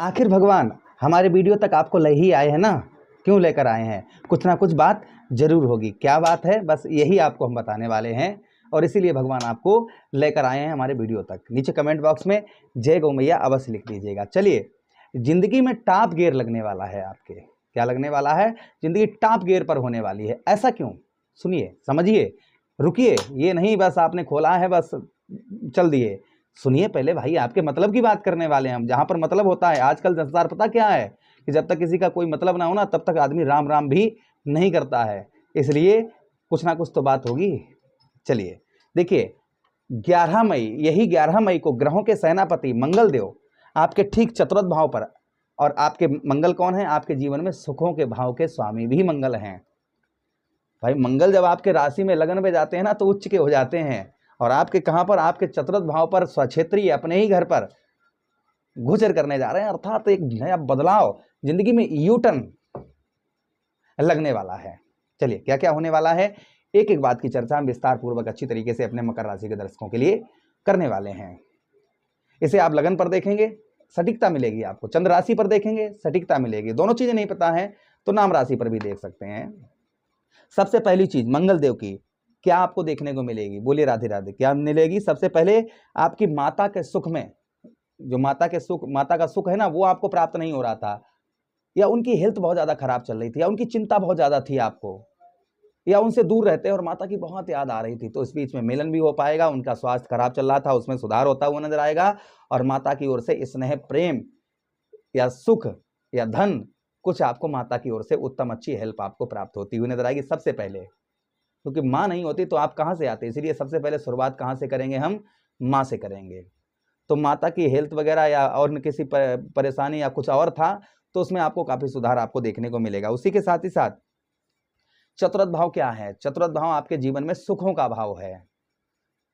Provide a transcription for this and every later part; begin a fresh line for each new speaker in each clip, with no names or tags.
आखिर भगवान हमारे वीडियो तक आपको ले ही आए हैं ना, क्यों लेकर आए हैं? कुछ ना कुछ बात जरूर होगी। क्या बात है, बस यही आपको हम बताने वाले हैं और इसीलिए भगवान आपको लेकर आए हैं हमारे वीडियो तक। नीचे कमेंट बॉक्स में जय गौ मैया अवश्य लिख दीजिएगा। चलिए, जिंदगी में टॉप गियर लगने वाला है आपके। क्या लगने वाला है? जिंदगी टॉप गियर पर होने वाली है। ऐसा क्यों? सुनिए, समझिए, रुकिए। ये नहीं बस आपने खोला है बस चल दिए। सुनिए पहले भाई, आपके मतलब की बात करने वाले हैं हम। जहां पर मतलब होता है, आजकल संसार पता क्या है कि जब तक किसी का कोई मतलब ना हो ना, तब तक आदमी राम राम भी नहीं करता है। इसलिए कुछ ना कुछ तो बात होगी। चलिए देखिए, 11 मई, यही 11 मई को ग्रहों के सेनापति मंगल देव आपके ठीक चतुर्थ भाव पर, और आपके मंगल कौन है? आपके जीवन में सुखों के भाव के स्वामी भी मंगल हैं। भाई मंगल जब आपके राशि में लगन में जाते हैं ना, तो उच्च के हो जाते हैं। और आपके कहां पर? आपके चतुर्थ भाव पर, स्वक्षेत्रीय अपने ही घर पर गोचर करने जा रहे हैं। अर्थात एक नया बदलाव, जिंदगी में यू टर्न लगने वाला है। चलिए, क्या क्या होने वाला है, एक एक बात की चर्चा हम विस्तार पूर्वक अच्छी तरीके से अपने मकर राशि के दर्शकों के लिए करने वाले हैं। इसे आप लगन पर देखेंगे, सटीकता मिलेगी आपको। चंद्र राशि पर देखेंगे, सटीकता मिलेगी। दोनों चीजें नहीं पता है तो नाम राशि पर भी देख सकते हैं। सबसे पहली चीज मंगल देव की क्या आपको देखने को मिलेगी? बोलिए राधे राधे। क्या मिलेगी? सबसे पहले आपकी माता के सुख में, जो माता का सुख है ना, वो आपको प्राप्त नहीं हो रहा था, या उनकी हेल्थ बहुत ज्यादा खराब चल रही थी, या उनकी चिंता बहुत ज्यादा थी आपको, या उनसे दूर रहते और माता की बहुत याद आ रही थी, तो इस बीच में मिलन भी हो पाएगा। उनका स्वास्थ्य खराब चल रहा था, उसमें सुधार होता हुआ नजर आएगा। और माता की ओर से स्नेह, प्रेम या सुख या धन, कुछ आपको माता की ओर से उत्तम अच्छी हेल्प आपको प्राप्त होती हुई नजर आएगी सबसे पहले। क्योंकि माँ नहीं होती तो आप कहाँ से आते? इसीलिए सबसे पहले शुरुआत कहाँ से करेंगे? हम माँ से करेंगे। तो माता की हेल्थ वगैरह या और किसी परेशानी या कुछ और था, तो उसमें आपको काफी सुधार आपको देखने को मिलेगा। उसी के साथ ही साथ चतुर्थ भाव क्या है? चतुर्थ भाव आपके जीवन में सुखों का भाव है।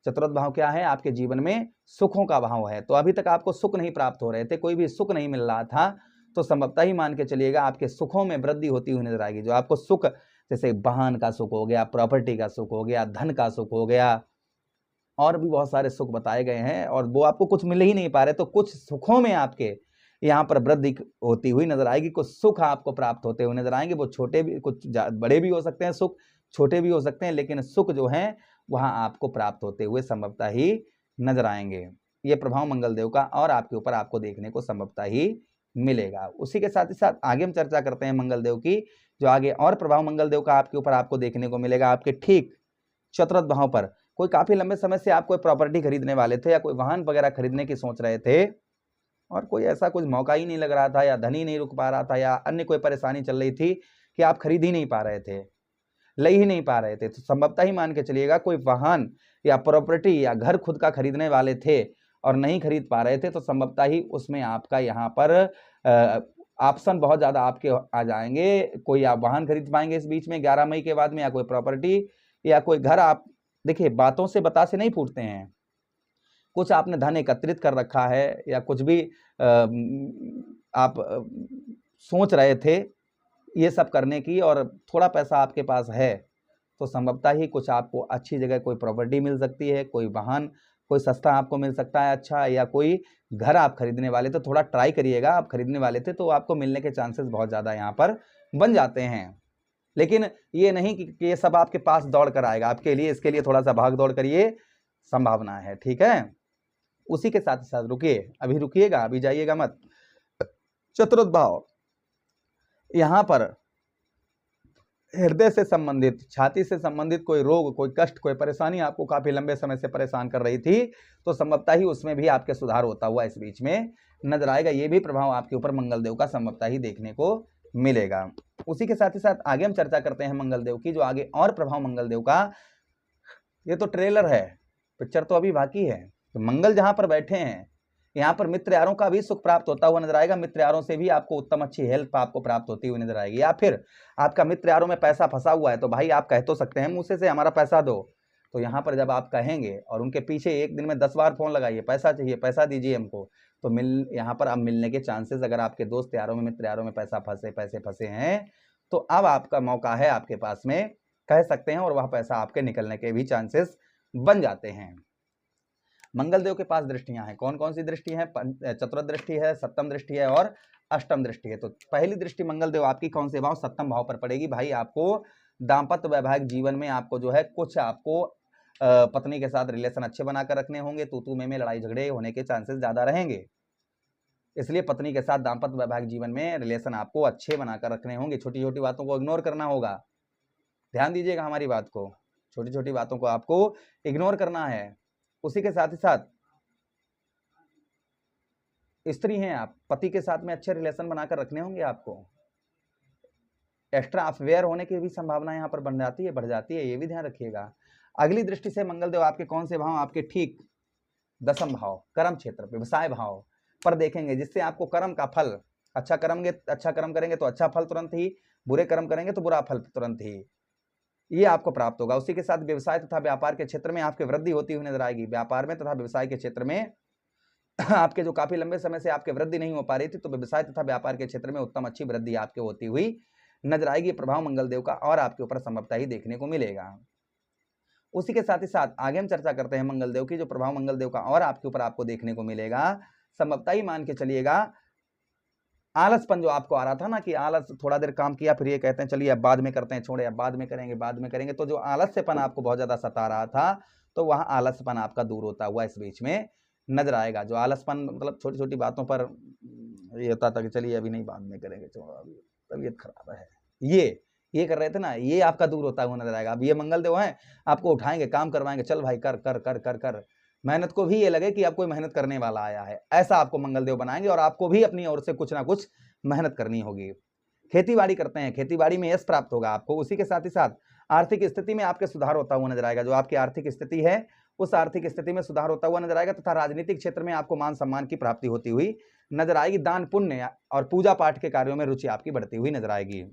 चतुर्थ भाव क्या है? आपके जीवन में सुखों का भाव है। तो अभी तक आपको सुख नहीं प्राप्त हो रहे थे, कोई भी सुख नहीं मिल रहा था, तो संभवतः ही मान के चलिएगा आपके सुखों में वृद्धि होती हुई नजर आएगी। जो आपको सुख, जैसे वाहन का सुख हो गया, प्रॉपर्टी का सुख हो गया, धन का सुख हो गया, और भी बहुत सारे सुख बताए गए हैं, और वो आपको कुछ मिल ही नहीं पा रहे, तो कुछ सुखों में आपके यहाँ पर वृद्धि होती हुई नजर आएगी। कुछ सुख आपको प्राप्त होते हुए नजर आएंगे। वो छोटे भी, कुछ बड़े भी हो सकते हैं सुख, छोटे भी हो सकते हैं, लेकिन सुख जो है वहां आपको प्राप्त होते हुए संभवतः ही नजर आएंगे। ये प्रभाव मंगल देव का और आपके ऊपर आपको देखने को संभवतः ही मिलेगा। उसी के साथ ही साथ आगे हम चर्चा करते हैं मंगल देव की। जो आगे और प्रभाव मंगल देव का आपके ऊपर आपको देखने को मिलेगा, आपके ठीक चतुर्थ भाव पर। कोई काफी लंबे समय से आप कोई प्रॉपर्टी खरीदने वाले थे, या कोई वाहन वगैरह खरीदने की सोच रहे थे, और कोई ऐसा कुछ मौका ही नहीं लग रहा था, या धन ही नहीं रुक पा रहा था, या अन्य कोई परेशानी चल रही थी कि आप खरीद ही नहीं पा रहे थे, ले ही नहीं पा रहे थे, तो संभवतः ही मान के चलिएगा कोई वाहन या प्रॉपर्टी या घर खुद का खरीदने वाले थे और नहीं खरीद पा रहे थे, तो संभवतः ही उसमें आपका यहाँ पर ऑप्शन बहुत ज्यादा आपके आ जाएंगे। कोई आप वाहन खरीद पाएंगे इस बीच में 11 मई के बाद में, या कोई प्रॉपर्टी या कोई घर। आप देखिए, बातों से बतासे नहीं फूटते हैं। कुछ आपने धन एकत्रित कर रखा है, या कुछ भी आप सोच रहे थे ये सब करने की, और थोड़ा पैसा आपके पास है, तो संभवतः ही कुछ आपको अच्छी जगह कोई प्रॉपर्टी मिल सकती है, कोई वाहन कोई सस्ता आपको मिल सकता है अच्छा, या कोई घर आप खरीदने वाले थे, थोड़ा ट्राई करिएगा। आप खरीदने वाले थे तो आपको मिलने के चांसेस बहुत ज्यादा यहाँ पर बन जाते हैं। लेकिन ये नहीं कि ये सब आपके पास दौड़ कर आएगा आपके लिए, इसके लिए थोड़ा सा भाग दौड़ करिए, संभावना है। ठीक है, उसी के साथ साथ रुकिए, अभी रुकिएगा, अभी जाइएगा मत। चतुर्थ भाव, यहां पर हृदय से संबंधित, छाती से संबंधित कोई रोग, कोई कष्ट, कोई परेशानी आपको काफी लंबे समय से परेशान कर रही थी, तो संभवतः ही उसमें भी आपके सुधार होता हुआ इस बीच में नजर आएगा। ये भी प्रभाव आपके ऊपर मंगल देव का संभवतः ही देखने को मिलेगा। उसी के साथ ही साथ आगे हम चर्चा करते हैं मंगल देव की। जो आगे और प्रभाव मंगल देव का, ये तो ट्रेलर है, पिक्चर तो अभी बाकी है। तो मंगल जहां पर बैठे हैं, यहाँ पर मित्र यारों का भी सुख प्राप्त होता हुआ नजर आएगा। मित्र यारों से भी आपको उत्तम अच्छी हेल्प आपको प्राप्त होती हुई नजर आएगी। या फिर आपका मित्र यारों में पैसा फंसा हुआ है, तो भाई आप कह तो सकते हैं मुझसे से हमारा पैसा दो, तो यहाँ पर जब आप कहेंगे और उनके पीछे एक दिन में 10 बार फोन लगाइए, पैसा चाहिए, पैसा दीजिए हमको, तो यहाँ पर अब मिलने के चांसेस, अगर आपके दोस्त यारों में, मित्र यारों में पैसे फंसे हैं, तो अब आपका मौका है आपके पास में, कह सकते हैं, और वह पैसा आपके निकलने के भी चांसेस बन जाते हैं। मंगल देव के पास दृष्टियां हैं। कौन कौन सी दृष्टि है? चतुर्थ दृष्टि है, सप्तम दृष्टि है और अष्टम दृष्टि है। तो पहली दृष्टि मंगल देव आपकी कौन से भाव? सप्तम भाव पर पड़ेगी। भाई आपको दाम्पत्य वैवाहिक जीवन में आपको जो है कुछ आपको पत्नी के साथ रिलेशन अच्छे बनाकर रखने होंगे। तू में लड़ाई झगड़े होने के चांसेस ज्यादा रहेंगे, इसलिए पत्नी के साथ दाम्पत्य वैवाहिक जीवन में रिलेशन आपको अच्छे बनाकर रखने होंगे। छोटी छोटी बातों को इग्नोर करना होगा, ध्यान दीजिएगा हमारी बात को। छोटी छोटी बातों को आपको इग्नोर करना है। उसी के साथ ही साथ स्त्री हैं आप, पति के साथ में अच्छे रिलेशन बनाकर रखने होंगे आपको। एक्स्ट्रा अफेयर होने की भी संभावना यहाँ पर बढ़ जाती है, ये भी ध्यान रखिएगा। अगली दृष्टि से मंगल देव आपके कौन से भाव? आपके ठीक दसम भाव, कर्म क्षेत्र, व्यवसाय भाव पर देखेंगे, जिससे आपको कर्म का फल, अच्छा कर्म करेंगे तो अच्छा फल तुरंत ही, बुरे कर्म करेंगे तो बुरा फल तुरंत ही, ये आपको प्राप्त होगा। उसी के साथ व्यवसाय तथा व्यापार के क्षेत्र में आपकी वृद्धि होती हुई नजर आएगी। व्यापार में तथा व्यवसाय के क्षेत्र में आपके जो काफी लंबे समय से आपके वृद्धि नहीं हो पा रही थी, तो व्यवसाय तथा व्यापार के क्षेत्र में उत्तम अच्छी वृद्धि आपके होती हुई नजर आएगी। प्रभाव मंगल देव का और आपके ऊपर संभवतः ही देखने को मिलेगा। उसी के साथ ही साथ आगे हम चर्चा करते हैं मंगल देव की, जो प्रभाव मंगल देव का और आपके ऊपर आपको देखने को मिलेगा। संभवतः ही मान के चलिएगा, आलसपन जो आपको आ रहा था ना कि आलस, थोड़ा देर काम किया फिर ये कहते हैं चलिए अब बाद में करते हैं, छोड़े अब बाद में करेंगे, तो जो आलस्यपन आपको बहुत ज्यादा सता रहा था, तो वह आलसपन आपका दूर होता हुआ इस बीच में नजर आएगा। जो आलसपन मतलब छोटी छोटी बातों पर ये होता था कि चलिए अभी नहीं बाद में करेंगे, छोड़ो अभी तबीयत खराब है, ये कर रहे थे ना, ये आपका दूर होता हुआ नजर आएगा। अब ये मंगल देव हैं, आपको उठाएंगे, काम करवाएंगे, चल भाई कर कर कर कर कर, मेहनत को भी ये लगे कि आप कोई मेहनत करने वाला आया है, ऐसा आपको मंगल देव बनाएंगे और आपको भी अपनी ओर से कुछ ना कुछ मेहनत करनी होगी। खेतीबाड़ी करते हैं, खेतीबाड़ी में यश प्राप्त होगा आपको। उसी के साथ ही साथ आर्थिक स्थिति में आपके सुधार होता हुआ नजर आएगा। जो आपकी आर्थिक स्थिति है, उस आर्थिक स्थिति में सुधार होता हुआ नजर आएगा तथा राजनीतिक क्षेत्र में आपको मान सम्मान की प्राप्ति होती हुई नजर आएगी। दान पुण्य और पूजा पाठ के कार्यों में रुचि आपकी बढ़ती हुई नजर आएगी।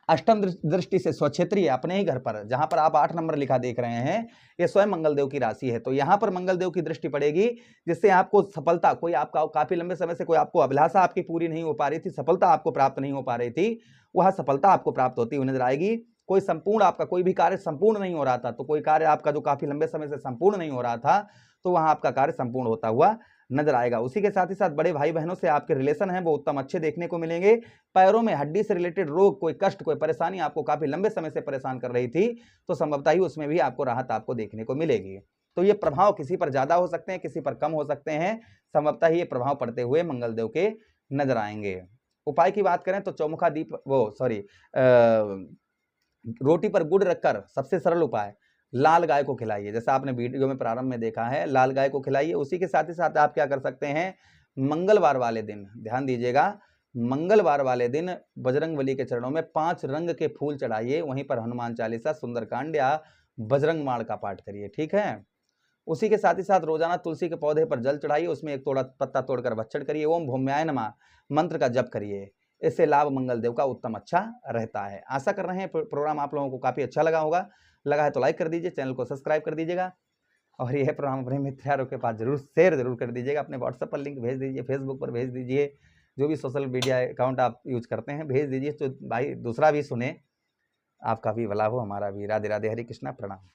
अष्टम दृष्टि से स्वक्षेत्रीय, अपने ही घर पर, जहां पर आप 8 नंबर लिखा देख रहे हैं, ये स्वयं मंगल देव की राशि है। तो यहां पर मंगल देव की दृष्टि पड़ेगी, जिससे आपको सफलता, कोई आपका काफी लंबे समय से कोई आपको अभिलाषा आपकी पूरी नहीं हो पा रही थी, सफलता आपको प्राप्त नहीं हो पा रही थी, वह सफलता आपको प्राप्त होती हुई नजर आएगी। कोई संपूर्ण आपका कोई भी कार्य संपूर्ण नहीं हो रहा था, तो कोई कार्य आपका जो काफी लंबे समय से संपूर्ण नहीं हो रहा था, तो वहां आपका कार्य संपूर्ण होता हुआ नजर आएगा। उसी के साथ ही साथ बड़े भाई बहनों से आपके रिलेशन हैं वो उत्तम अच्छे देखने को मिलेंगे। पैरों में हड्डी से रिलेटेड रोग, कोई कष्ट, कोई परेशानी आपको काफी लंबे समय से परेशान कर रही थी, तो संभवतः ही उसमें भी आपको राहत आपको देखने को मिलेगी। तो ये प्रभाव किसी पर ज्यादा हो सकते हैं, किसी पर कम हो सकते हैं, संभवतः ही ये प्रभाव पड़ते हुए मंगल देव के नजर आएंगे। उपाय की बात करें तो चौमुखा दीप, रोटी पर गुड़ रखकर सबसे सरल उपाय, लाल गाय को खिलाइए। जैसा आपने वीडियो में प्रारंभ में देखा है, लाल गाय को खिलाइए। उसी के साथ ही साथ आप क्या कर सकते हैं, मंगलवार वाले दिन, ध्यान दीजिएगा, मंगलवार वाले दिन बजरंगबली के चरणों में 5 रंग के फूल चढ़ाइए। वहीं पर हनुमान चालीसा, सुंदरकांड या बजरंग माण का पाठ करिए, ठीक है। उसी के साथ ही साथ रोजाना तुलसी के पौधे पर जल चढ़ाइए, उसमें एक पत्ता तोड़कर भक्षण करिए। ओम भूम्याय नमः मंत्र का जप करिए। इससे लाभ मंगल देव का उत्तम अच्छा रहता है। आशा कर रहे हैं प्रोग्राम आप लोगों को काफी अच्छा लगा होगा। लगा है तो लाइक कर दीजिए, चैनल को सब्सक्राइब कर दीजिएगा और यह प्रोग्राम अपने मित्रों के पास जरूर शेयर जरूर कर दीजिएगा। अपने व्हाट्सएप पर लिंक भेज दीजिए, फेसबुक पर भेज दीजिए, जो भी सोशल मीडिया अकाउंट आप यूज करते हैं भेज दीजिए, तो भाई दूसरा भी सुने, आपका भी भला हो, हमारा भी। राधे राधे, हरे कृष्णा, प्रणाम।